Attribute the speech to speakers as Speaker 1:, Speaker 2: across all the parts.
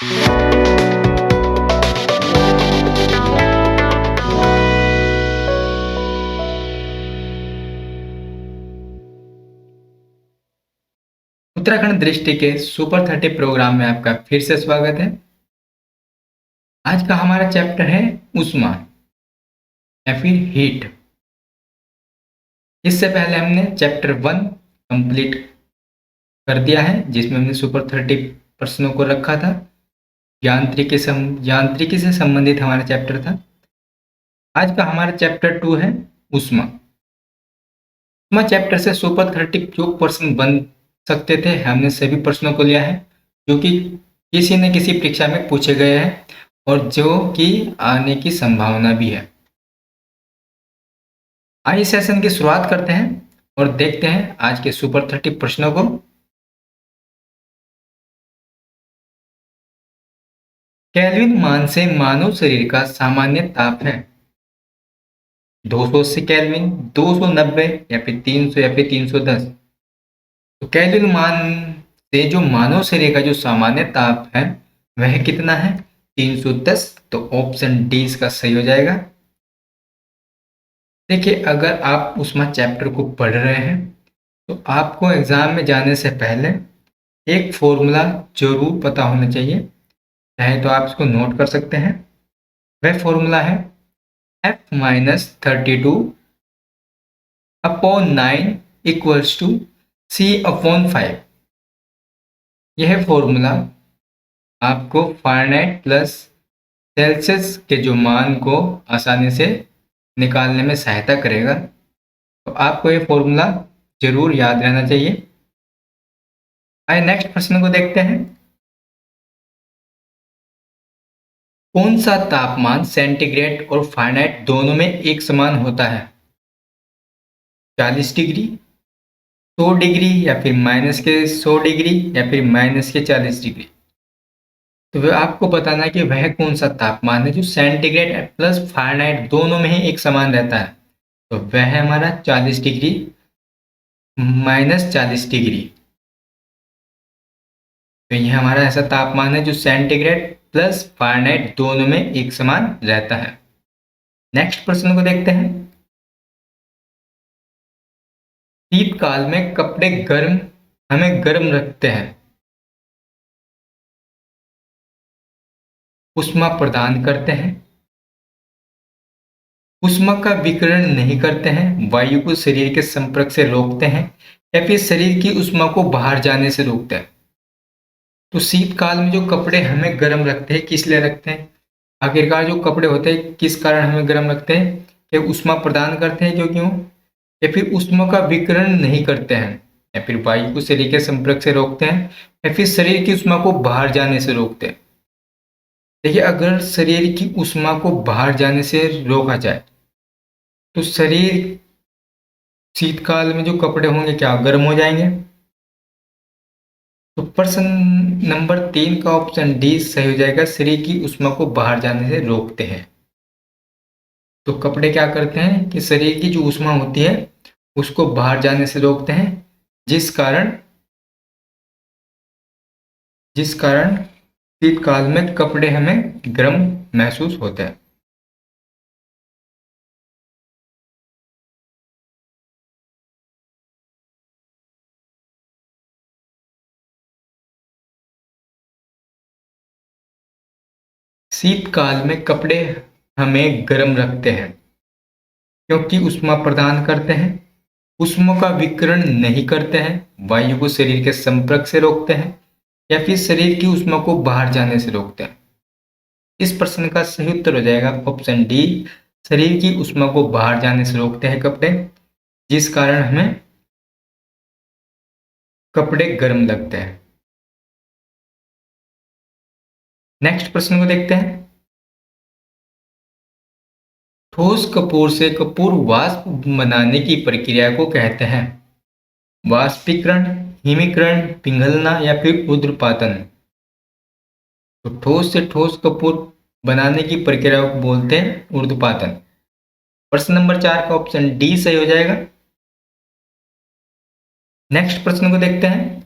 Speaker 1: उत्तराखंड दृष्टि के super 30 programme में आपका फिर से स्वागत है। आज का हमारा चैप्टर है ऊष्मा या फिर हीट। इससे पहले हमने चैप्टर 1 कंप्लीट कर दिया है, जिसमें हमने सुपर 30 प्रश्नों को रखा था। यांत्रिकी से संबंधित हमारा चैप्टर था। आज का हमारा चैप्टर 2 है ऊष्मा। ऊष्मा चैप्टर से सुपर 30 जो प्रश्न बन सकते थे, हमने सभी प्रश्नों को लिया है, जो कि किसी न किसी परीक्षा में पूछे गए हैं और जो कि आने की संभावना भी है। आइए सेशन की शुरुआत करते हैं और देखते हैं आज के सुपर 30 प्रश्नों को। केल्विन मान से मानव शरीर का सामान्य ताप है 280 केल्विन, 290 या फिर 300 या फिर 310। तो केल्विन मान से जो मानव शरीर का जो सामान्य ताप है वह कितना है? 310। तो ऑप्शन डी इसका सही हो जाएगा। देखिए, अगर आप ऊष्मा चैप्टर को पढ़ रहे हैं तो आपको एग्जाम में जाने से पहले एक फॉर्मूला जरूर पता होना चाहिए, चाहे तो आप इसको नोट कर सकते हैं। वह फॉर्मूला है F-32 upon 9 equals to C upon 5। यह फॉर्मूला आपको फ़ारेनहाइट प्लस सेल्सियस के जो मान को आसानी से निकालने में सहायता करेगा। तो आपको ये फॉर्मूला जरूर याद रहना चाहिए। आइए नेक्स्ट प्रश्न को देखते हैं। कौन सा तापमान सेंटीग्रेड और फ़ारेनहाइट दोनों में एक समान होता है? 40 डिग्री, 100 डिग्री या फिर माइनस के 100 डिग्री या फिर माइनस के 40 डिग्री। तो वह आपको बताना है कि वह कौन सा तापमान है जो सेंटीग्रेड प्लस फ़ारेनहाइट दोनों में ही एक समान रहता है। तो वह है हमारा 40 डिग्री माइनस 40 डिग्री। तो यह हमारा ऐसा तापमान है जो सेंटीग्रेड प्लस फ़ारेनहाइट दोनों में एक समान रहता है। नेक्स्ट प्रश्न को देखते हैं। शीतकाल में कपड़े हमें गर्म रखते हैं, ऊष्मा प्रदान करते हैं, ऊष्मा का विकिरण नहीं करते हैं, वायु को शरीर के संपर्क से रोकते हैं या फिर शरीर की ऊष्मा को बाहर जाने से रोकते हैं। तो शीतकाल में जो कपड़े हमें गर्म रखते हैं, किस लिए रखते हैं? आखिरकार जो कपड़े होते हैं किस कारण हमें गर्म रखते हैं? कि ऊष्मा प्रदान करते हैं, जो क्यों? या फिर ऊष्मा का विकिरण नहीं करते हैं, या फिर वायु को शरीर के संपर्क से रोकते हैं, या फिर शरीर की ऊष्मा को बाहर जाने से रोकते हैं। देखिए, अगर शरीर की ऊष्मा को बाहर जाने से रोका जाए तो शरीर शीतकाल में जो कपड़े होंगे क्या गर्म हो जाएंगे? तो प्रश्न नंबर 3 का ऑप्शन डी सही हो जाएगा। शरीर की ऊष्मा को बाहर जाने से रोकते हैं। तो कपड़े क्या करते हैं कि शरीर की जो ऊष्मा होती है उसको बाहर जाने से रोकते हैं, जिस कारण शीतकाल में कपड़े हमें गर्म महसूस होते हैं। शीतकाल में कपड़े हमें गर्म रखते हैं क्योंकि ऊष्मा प्रदान करते हैं, ऊष्मा का विकिरण नहीं करते हैं, वायु को शरीर के संपर्क से रोकते हैं, या फिर शरीर की ऊष्मा को बाहर जाने से रोकते हैं। इस प्रश्न का सही उत्तर हो जाएगा ऑप्शन डी। शरीर की ऊष्मा को बाहर जाने से रोकते हैं कपड़े, जिस कारण हमें कपड़े गर्म लगते हैं। नेक्स्ट प्रश्न को देखते हैं। ठोस कपूर से कपूर वाष्प बनाने की प्रक्रिया को कहते हैं वाष्पीकरण, हिमीकरण, पिघलना या फिर ऊर्ध्वपातन। तो ठोस से ठोस कपूर बनाने की प्रक्रिया को बोलते हैं ऊर्ध्वपातन। प्रश्न नंबर 4 का ऑप्शन डी सही हो जाएगा। नेक्स्ट प्रश्न को देखते हैं।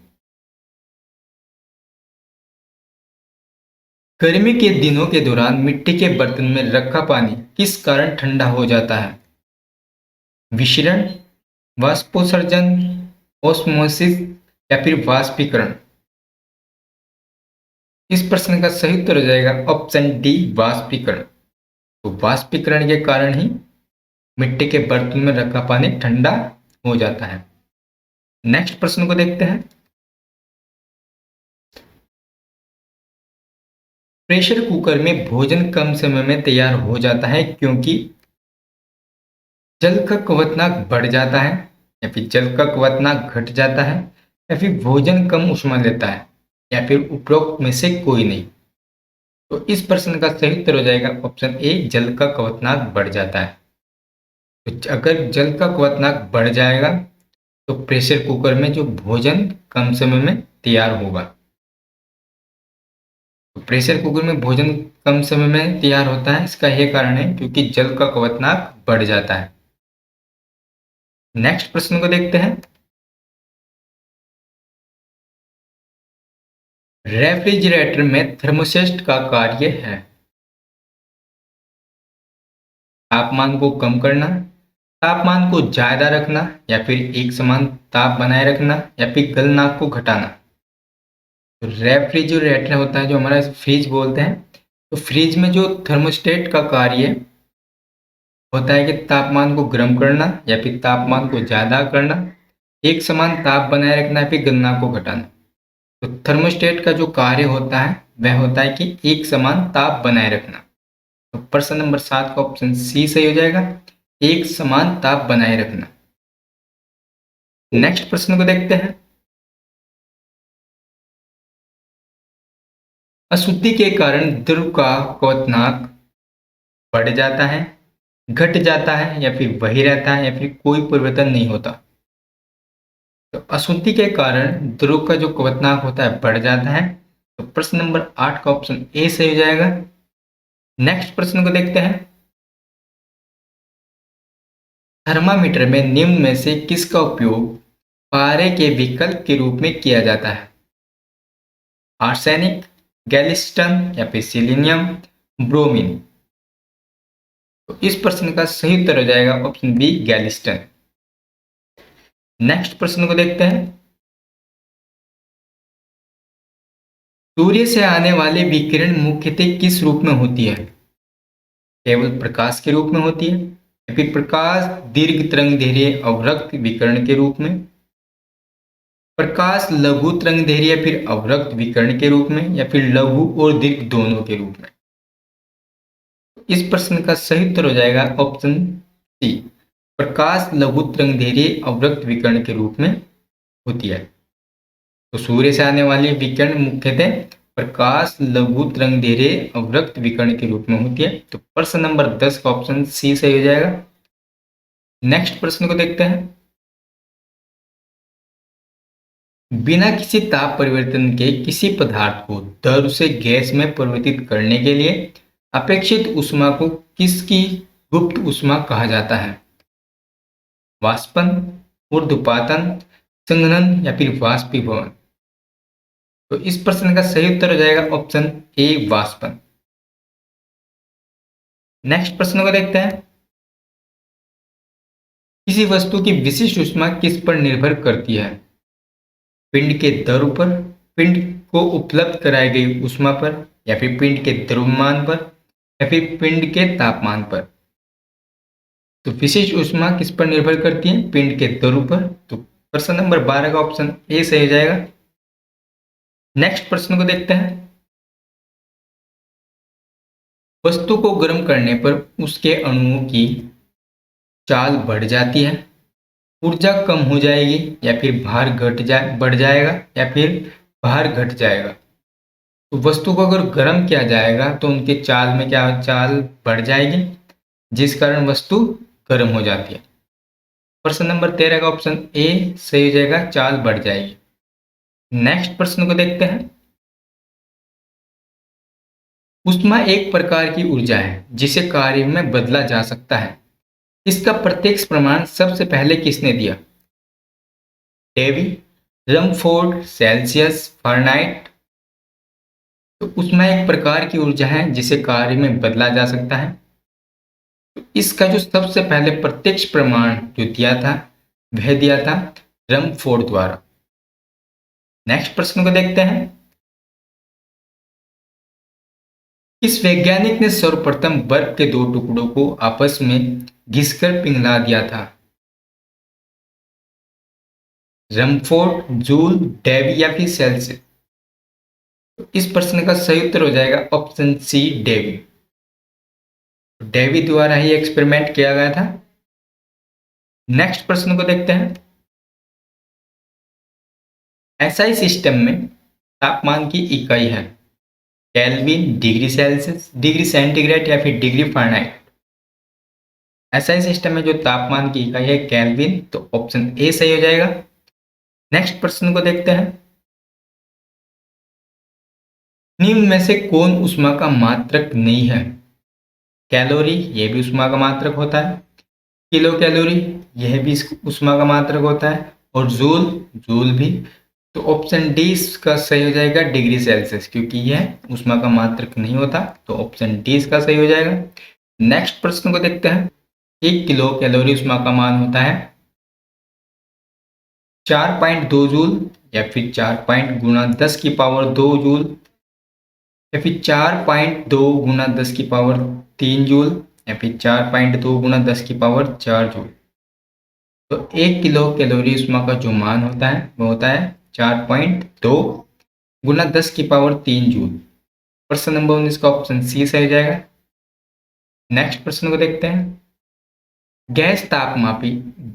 Speaker 1: गर्मी के दिनों के दौरान मिट्टी के बर्तन में रखा पानी किस कारण ठंडा हो जाता है? विषरण, वाष्पोत्सर्जन, ओस्मोसिस या फिर वाष्पीकरण? इस प्रश्न का सही उत्तर हो जाएगा ऑप्शन डी, वाष्पीकरण। तो वाष्पीकरण के कारण ही मिट्टी के बर्तन में रखा पानी ठंडा हो जाता है। नेक्स्ट प्रश्न को देखते हैं। प्रेशर कुकर में भोजन कम समय में तैयार हो जाता है क्योंकि जल का क्वथनांक बढ़ जाता है, या फिर जल का क्वथनांक घट जाता है, या फिर भोजन कम ऊष्मा लेता है, या फिर उपरोक्त में से कोई नहीं। तो इस प्रश्न का सही उत्तर हो जाएगा ऑप्शन ए, जल का क्वथनांक बढ़ जाता है। तो अगर जल का क्वथनांक बढ़ जाएगा तो प्रेशर कुकर में जो भोजन कम समय में तैयार होगा। तो प्रेशर कुकर में भोजन कम समय में तैयार होता है, इसका यह कारण है क्योंकि जल का क्वथनांक बढ़ जाता है। नेक्स्ट प्रश्न को देखते हैं। रेफ्रिजरेटर में थर्मोस्टेट का कार्य है तापमान को कम करना, तापमान को ज्यादा रखना, या फिर एक समान ताप बनाए रखना, या फिर गलनांक को घटाना। तो रेफ्रिजरेटर होता है जो हमारा फ्रिज बोलते हैं। तो फ्रिज में जो थर्मोस्टेट का कार्य होता है कि तापमान को गर्म करना या फिर तापमान को ज्यादा करना, एक समान ताप बनाए रखना, या फिर गलनांक को घटाना। तो थर्मोस्टेट का जो कार्य होता है वह होता है कि एक समान ताप बनाए रखना। तो प्रश्न नंबर 7 का ऑप्शन सी सही हो जाएगा, एक समान ताप बनाए रखना। नेक्स्ट प्रश्न को देखते हैं। अशुद्धि के कारण द्रव का क्वथनांक बढ़ जाता है, घट जाता है, या फिर वही रहता है, या फिर कोई परिवर्तन नहीं होता। तो अशुद्धि के कारण द्रव का जो क्वथनांक होता है बढ़ जाता है। तो प्रश्न नंबर 8 का ऑप्शन ए सही हो जाएगा। नेक्स्ट प्रश्न को देखते हैं। थर्मामीटर में निम्न में से किसका उपयोग पारे के विकल्प के रूप में किया जाता है? आर्सेनिक, गैलिस्टन, या फिर सिलीनियम, ब्रोमीन? तो इस प्रश्न का सही उत्तर हो जाएगा ऑप्शन बी, गैलिस्टन। नेक्स्ट प्रश्न को देखते हैं। सूर्य से आने वाले विकिरण मुख्यतः किस रूप में होती है? केवल प्रकाश के रूप में होती है, या फिर प्रकाश दीर्घ तरंगदैर्घ्य अवरक्त विकिरण के रूप में, प्रकाश लघु तरंगदैर्घ्य या फिर अवरक्त विकिरण के रूप में, या फिर लघु और दीर्घ दोनों के रूप में? इस प्रश्न का सही उत्तर हो जाएगा ऑप्शन सी, प्रकाश लघु तरंगदैर्घ्य अवरक्त विकिरण के रूप में होती है। तो सूर्य से आने वाली विकिरण मुख्यतः प्रकाश लघु तरंगदैर्घ्य अवरक्त विकिरण के रूप में होती है। तो प्रश्न नंबर 10 का ऑप्शन सी सही हो जाएगा। नेक्स्ट प्रश्न को देखते हैं। बिना किसी ताप परिवर्तन के किसी पदार्थ को द्रव से गैस में परिवर्तित करने के लिए अपेक्षित ऊष्मा को किसकी गुप्त ऊष्मा कहा जाता है? वाष्पन, ऊर्ध्वपातन, संघनन, या फिर वाष्पीभवन? तो इस प्रश्न का सही उत्तर हो जाएगा ऑप्शन ए, वाष्पन। नेक्स्ट प्रश्न को देखते हैं। किसी वस्तु की विशिष्ट ऊष्मा किस पर निर्भर करती है? पिंड के द्रव पर, पिंड को उपलब्ध कराई गई ऊष्मा पर, या फिर पिंड के द्रव्यमान पर, या फिर पिंड के तापमान पर? तो विशिष्ट ऊष्मा किस पर निर्भर करती है? पिंड के द्रव पर। तो प्रश्न नंबर 12 का ऑप्शन ए सही हो जाएगा। नेक्स्ट प्रश्न को देखते हैं। वस्तु को गर्म करने पर उसके अणुओं की चाल बढ़ जाती है, ऊर्जा कम हो जाएगी, या फिर भार बढ़ जाएगा, या फिर भार घट जाएगा? तो वस्तु को अगर गर्म किया जाएगा तो उनके चाल में क्या चाल बढ़ जाएगी, जिस कारण वस्तु गर्म हो जाती है। प्रश्न नंबर 13 का ऑप्शन ए सही हो जाएगा, चाल बढ़ जाएगी। नेक्स्ट प्रश्न को देखते हैं। ऊष्मा एक प्रकार की ऊर्जा है जिसे कार्य में बदला जा सकता है। इसका प्रत्यक्ष प्रमाण सबसे पहले किसने दिया? Davy, Rumford, Celsius, Fahrenheit? तो उसमें एक प्रकार की ऊर्जा है जिसे कार्य में बदला जा सकता है। तो इसका जो सबसे पहले प्रत्यक्ष प्रमाण जो दिया था वह दिया था रमफोर्ड द्वारा। नेक्स्ट प्रश्न को देखते हैं। किस वैज्ञानिक ने सर्वप्रथम बर्फ के दो टुकड़ों को आपस में घिसकर पिघला दिया था? रमफोर्ड, जूल, डेवी या फिर सेल्सियस? तो इस प्रश्न का सही उत्तर हो जाएगा ऑप्शन सी, डेवी। डेवी द्वारा ही एक्सपेरिमेंट किया गया था। नेक्स्ट प्रश्न को देखते हैं। एसआई सिस्टम में तापमान की इकाई है kelvin, degree Celsius, degree centigrade या फिर डिग्री फ़ारेनहाइट? एसआई सिस्टम में जो तापमान की इकाई है केल्विन, तो ऑप्शन ए सही हो जाएगा। नेक्स्ट प्रश्न को देखते हैं। निम्न में से कौन ऊष्मा का मात्रक नहीं है? कैलोरी, यह भी ऊष्मा का मात्रक होता है। किलो कैलोरी, यह भी ऊष्मा का मात्रक होता है। और जूल, जूल भी। तो ऑप्शन डी इसका सही हो जाएगा, डिग्री सेल्सियस, क्योंकि यह ऊष्मा का मात्रक नहीं होता। तो ऑप्शन डी इसका सही हो जाएगा। नेक्स्ट प्रश्न को देखते हैं। 1 किलो कैलोरी ऊष्मा का मान होता है 4.2 जूल या फिर 4 पॉइंट गुणा 10 की पावर 2 जूल या फिर 4.2 गुणा 10 की पावर 3 जूल या फिर 4.2 गुणा 10 की पावर 4 जूल। तो 1 किलो कैलोरी ऊष्मा का जो मान होता है वो होता है 4.2 गुणा 10 की पावर 3 जूल। प्रश्न नंबर 19 का ऑप्शन सी सही हो जाएगा। नेक्स्ट प्रश्न को देखते हैं। गैस तापमापी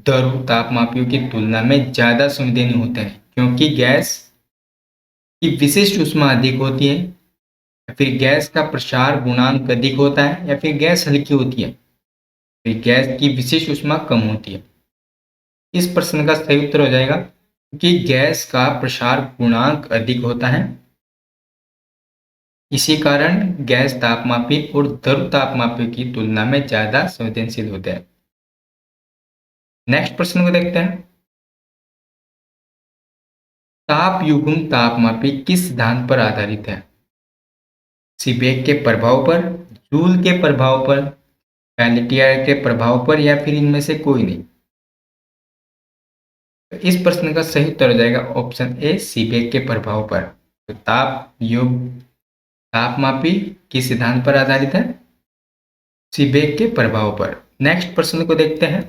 Speaker 1: द्रव तापमापियों की तुलना में ज्यादा संवेदनशील होते हैं क्योंकि गैस की विशिष्ट ऊष्मा अधिक होती है, या फिर गैस का प्रसार गुणांक अधिक होता है, या फिर गैस हल्की होती है, फिर गैस की विशिष्ट ऊष्मा कम होती है। इस प्रश्न का सही उत्तर हो जाएगा कि गैस का प्रसार गुणांक अधिक होता है, इसी कारण गैस तापमापी और द्रव तापमापी की तुलना में ज्यादा संवेदनशील होते हैं। नेक्स्ट प्रश्न को देखते हैं। ताप युग्म तापमापी किस सिद्धांत पर आधारित है? सीबेक के प्रभाव पर, जूल के प्रभाव पर, पेल्टियर के प्रभाव पर, या फिर इनमें से कोई नहीं? तो इस प्रश्न का सही उत्तर हो जाएगा ऑप्शन ए, सीबेक के प्रभाव पर। तो ताप युग्म तापमापी किस सिद्धांत पर आधारित है? सीबेक के प्रभाव पर। नेक्स्ट प्रश्न को देखते हैं।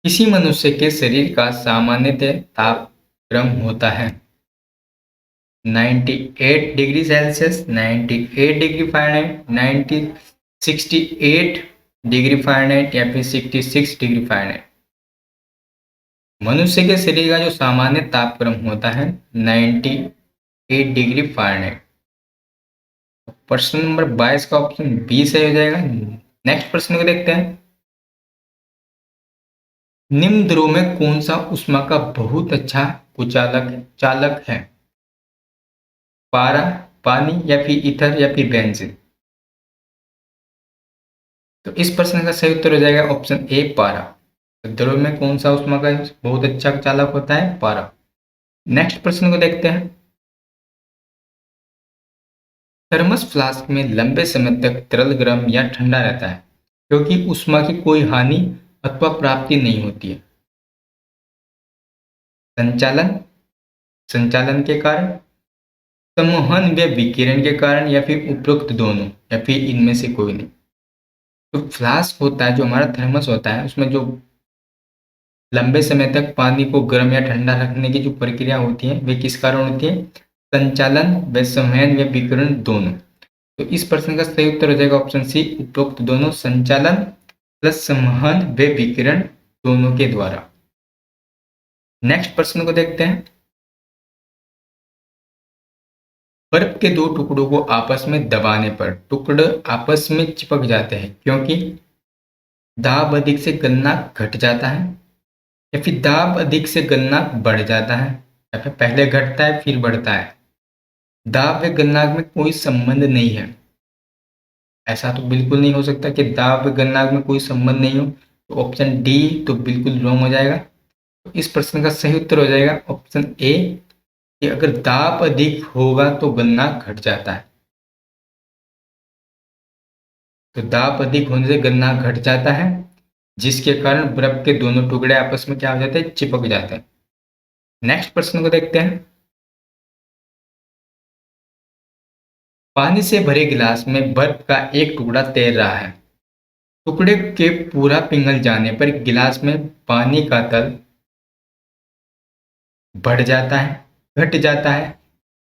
Speaker 1: किसी मनुष्य के शरीर का सामान्यतः तापक्रम होता है 98 degree Celsius, 98 degree Fahrenheit, 68 degree Fahrenheit या फिर 66 डिग्री फ़ारेनहाइट? मनुष्य के शरीर का जो सामान्य तापक्रम होता है 98 डिग्री फ़ारेनहाइट। प्रश्न नंबर 22 का ऑप्शन बी सही हो जाएगा। नेक्स्ट प्रश्न को देखते हैं। निम्न द्रव में कौन सा ऊष्मा का बहुत अच्छा चालक है? पारा, पानी या फिर ईथर या फिर बेंजीन? तो इस प्रश्न का सही उत्तर हो जाएगा ऑप्शन ए, पारा। तो द्रव में कौन सा ऊष्मा का बहुत अच्छा चालक होता है? पारा। नेक्स्ट प्रश्न को देखते हैं। थर्मस फ्लास्क में लंबे समय तक तरल गर्म या ठंडा रहता है क्योंकि ऊष्मा की कोई हानि अथवा प्राप्ति नहीं होती है। संचालन, संचालन के कारण, संवहन व विकिरण के कारण, या फिर उपरोक्त दोनों, या फिर इनमें से कोई नहीं? तो फ्लास्क होता है जो हमारा थर्मस होता है, उसमें जो लंबे समय तक पानी को गर्म या ठंडा रखने की जो प्रक्रिया होती है वे किस कारण होती है? संचालन व संवहन व विकिरण दोनों। तो इस प्रश्न का सही उत्तर हो जाएगा ऑप्शन सी, उपरोक्त दोनों, संचालन प्लस संवहन व विकिरण दोनों के द्वारा। नेक्स्ट प्रश्न को देखते हैं। बर्फ के दो टुकड़ों को आपस में दबाने पर टुकड़े आपस में चिपक जाते हैं क्योंकि दाब अधिक से गलनांक घट जाता है, या फिर दाब अधिक से गलनांक बढ़ जाता है, या फिर पहले घटता है फिर बढ़ता है? दाब व गलनांक में कोई संबंध नहीं है। ऐसा तो बिल्कुल नहीं हो सकता कि दाब व गलनांक में कोई संबंध नहीं हो। तो ऑप्शन डी तो बिल्कुल रॉन्ग हो जाएगा। तो इस प्रश्न का सही उत्तर हो जाएगा ऑप्शन ए, कि अगर दाब अधिक होगा तो गलनांक घट जाता है। तो दाब अधिक होने से गलनांक घट जाता है, जिसके कारण बर्फ के दोनों टुकड़े आपस में क्या हो जाते हैं, चिपक जाते हैं। नेक्स्ट प्रश्न को देखते हैं। पानी से भरे गिलास में बर्फ का एक टुकड़ा तैर रहा है। टुकड़े के पूरा पिघल जाने पर गिलास में पानी का तल बढ़ जाता है, घट जाता है,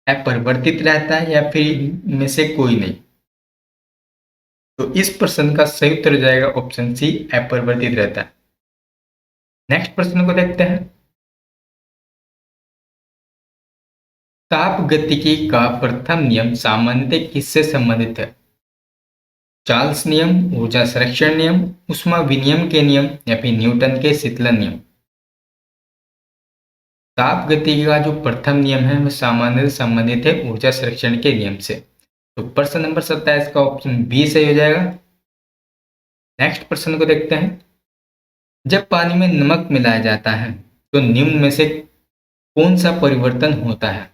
Speaker 1: अपरिवर्तित रहता है, या फिर इनमें से कोई नहीं। तो इस प्रश्न का सही उत्तर हो जाएगा ऑप्शन सी, अपरिवर्तित रहता है। नेक्स्ट प्रश्न को देखते हैं। ताप गतिकी का प्रथम नियम सामान्यतः किससे संबंधित है? चार्ल्स नियम, ऊर्जा संरक्षण नियम, ऊष्मा विनिमय के नियम, या फिर न्यूटन के शीतलन नियम। ताप गतिकी का जो प्रथम नियम है वह सामान्यतः संबंधित है ऊर्जा संरक्षण के नियम से। तो प्रश्न नंबर 27 का ऑप्शन बी सही हो जाएगा। नेक्स्ट प्रश्न को देखते हैं। जब पानी में नमक मिलाया जाता है तो निम्न में से कौन सा परिवर्तन होता है?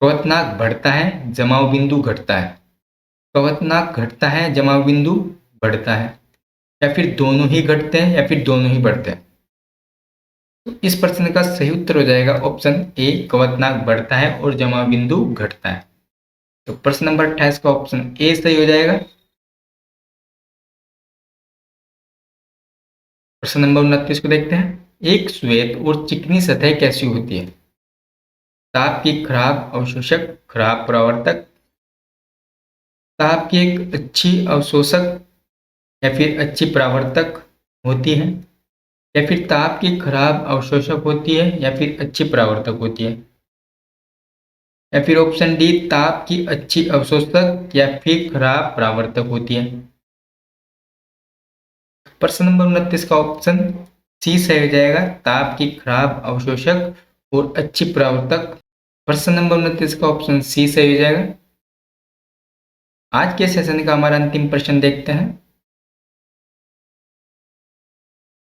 Speaker 1: क्वथनांक बढ़ता है, जमाव बिंदु घटता है। क्वथनांक घटता है, जमाव बिंदु बढ़ता है, या फिर दोनों ही घटते हैं, या फिर दोनों ही बढ़ते हैं। तो इस प्रश्न का सही उत्तर हो जाएगा ऑप्शन ए, क्वथनांक बढ़ता है और जमाव बिंदु घटता है। तो प्रश्न नंबर 28 का ऑप्शन ए सही हो जाएगा। प्रश्न नंबर 29 को देखते हैं। एक श्वेत और चिकनी सतह कैसी होती है? ताप की खराब अवशोषक, खराब परावर्तक, ताप की एक अच्छी अवशोषक या फिर अच्छी परावर्तक होती है, या फिर ताप की खराब अवशोषक होती है या फिर अच्छी परावर्तक होती है, या फिर ऑप्शन डी, ताप की अच्छी अवशोषक या फिर खराब परावर्तक होती है। प्रश्न नंबर 29 का ऑप्शन सी सही हो जाएगा, ताप की खराब अवशोषक और अच्छी परावर्तक। प्रश्न नंबर 29 का ऑप्शन सी सही हो जाएगा। आज के सेशन का हमारा अंतिम प्रश्न देखते हैं।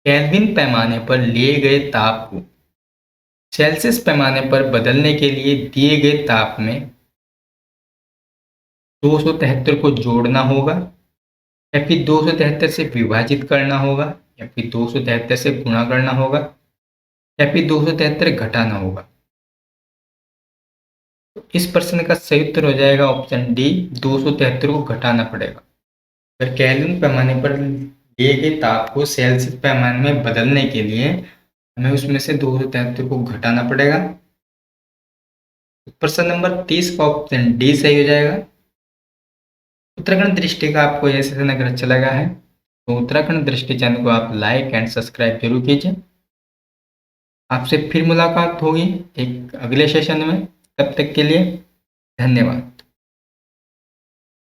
Speaker 1: केल्विन पैमाने पर लिए गए ताप को सेल्सियस पैमाने पर बदलने के लिए दिए गए ताप में 273 को जोड़ना होगा, या फिर 273 से विभाजित करना होगा, या फिर 273 से गुणा करना होगा, या फिर 273 घटाना होगा। तो इस प्रश्न का सही उत्तर हो जाएगा ऑप्शन डी, 273 को घटाना पड़ेगा। अगर केल्विन पैमाने पर दिए गए ताप को सेल्सियस पैमाने में बदलने के लिए हमें उसमें से 273 को घटाना पड़ेगा। प्रश्न नंबर 30 का ऑप्शन डी सही हो जाएगा। उत्तराखंड दृष्टि का आपको यह सेशन अगर अच्छा लगा है तो उत्तराखंड दृष्टि चैनल को आप लाइक एंड सब्सक्राइब जरूर कीजिए। आपसे फिर मुलाकात होगी एक अगले सेशन में, तब तक के लिए धन्यवाद।